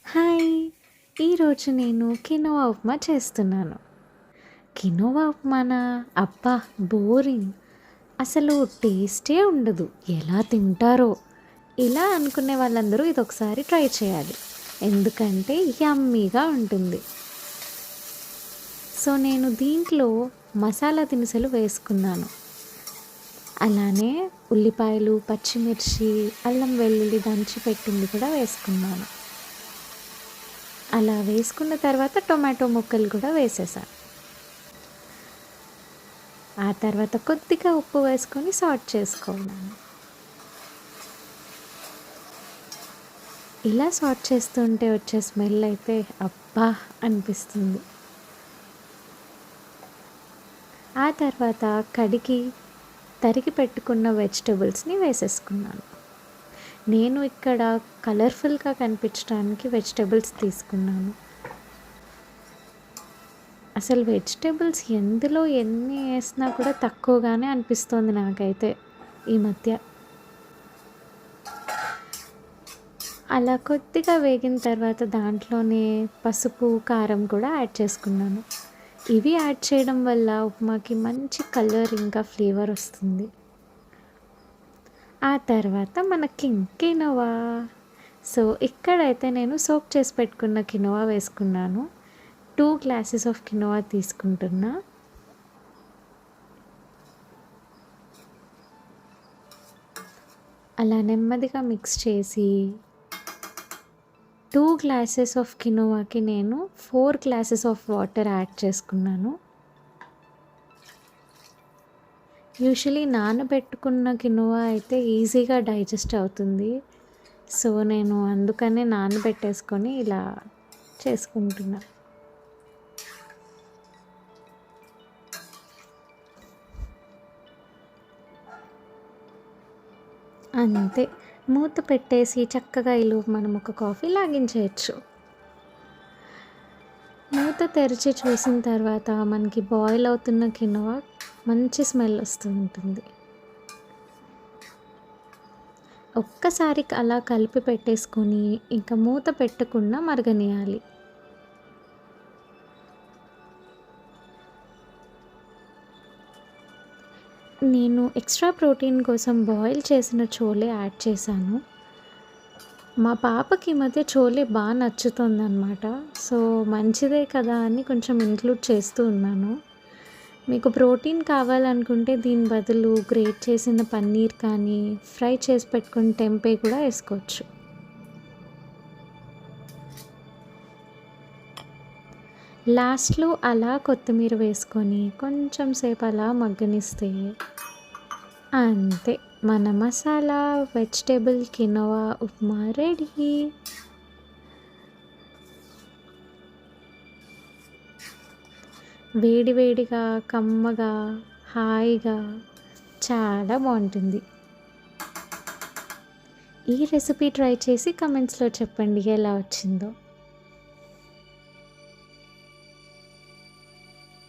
Hi! ఈరోజు నేను quinoa upma చేస్తున్నాను. కినోవా ఉప్మానా? అబ్బా! బోరింగ్. అసలు టేస్టే ఉండదు. ఎలా తింటారో? ఇలా అనుకునే వాళ్ళందరూ ఇదొకసారి ట్రై చేయాలి. ఎందుకంటే యమ్మీగా ఉంటుంది. సో, నేను దీంట్లో మసాలా దినుసులు వేసుకున్నాను. అలానే ఉల్లిపాయలు, పచ్చిమిర్చి, అల్లం వెల్లుల్లి దంచి పెట్టింది కూడా వేసుకున్నాను. అలా వేసుకున్న తర్వాత టొమాటో ముక్కలు కూడా వేసేసాను. ఆ తర్వాత కొద్దిగా ఉప్పు వేసుకొని సార్ట్ చేసుకోవాలి. ఇలా సార్ట్ చేస్తుంటే వచ్చే స్మెల్ అయితే అబ్బా అనిపిస్తుంది. ఆ తర్వాత కడిగి తరిగి పెట్టుకున్న వెజిటబుల్స్ని వేసేసుకున్నాను. నేను ఇక్కడ కలర్ఫుల్గా కనిపించడానికి వెజిటబుల్స్ తీసుకున్నాను. అసలు వెజిటబుల్స్ ఎందులో ఎన్ని వేసినా కూడా తక్కువగానే అనిపిస్తుంది నాకైతే ఈ మధ్య. అలా కొద్దిగా వేగిన తర్వాత దాంట్లోనే పసుపు, కారం కూడా యాడ్ చేసుకున్నాను. ఇవి యాడ్ చేయడం వల్ల ఉప్మాకి మంచి కలర్ ఇంకా ఫ్లేవర్ వస్తుంది. ఆ తర్వాత మనకి కినోవా. సో, ఇక్కడైతే నేను సోక్ చేసి పెట్టుకున్న కినోవా వేసుకున్నాను. 2 గ్లాసెస్ ఆఫ్ కినోవా తీసుకుంటున్నా. అలా నెమ్మదిగా మిక్స్ చేసి 2 గ్లాసెస్ ఆఫ్ కినోవాకి నేను 4 గ్లాసెస్ ఆఫ్ వాటర్ యాడ్ చేసుకున్నాను. యూజువలీ నానబెట్టుకున్న కినోవా అయితే ఈజీగా డైజెస్ట్ అవుతుంది. సో, నేను అందుకనే నానబెట్టేసుకొని ఇలా చేసుకుంటున్నా. అంతే. మూత పెట్టేసి చక్కగా ఈలోపు మనం ఒక కాఫీ లాగించేయచ్చు. మూత తెరిచి చూసిన తర్వాత మనకి బాయిల్ అవుతున్న కినోవా మంచి స్మెల్ వస్తూ ఉంటుంది. ఒక్కసారి అలా కలిపి పెట్టేసుకొని ఇంకా మూత పెట్టకుండా మరగనియాలి. నేను ఎక్స్ట్రా ప్రోటీన్ కోసం బాయిల్ చేసిన చోలే యాడ్ చేశాను. మా పాపకి ఈ మధ్య చోలే బాగా నచ్చుతుందన్నమాట. సో, మంచిదే కదా అని కొంచెం ఇంక్లూడ్ చేస్తూ ఉన్నాను. మీకు ప్రోటీన్ కావాలనుకుంటే దీని బదులు గ్రేట్ చేసిన పన్నీర్ కానీ, ఫ్రై చేసి పెట్టుకున్న టెంపే కూడా వేసుకోవచ్చు. లాస్ట్లో అలా కొత్తిమీర వేసుకొని కొంచెం సేపు అలా మగ్గనిస్తే అంతే, మన masala vegetable quinoa upma ready. వేడివేడిగా, కమ్మగా, హాయిగా చాలా బాగుంటుంది. ఈ రెసిపీ ట్రై చేసి కమెంట్స్లో చెప్పండి ఎలా వచ్చిందో.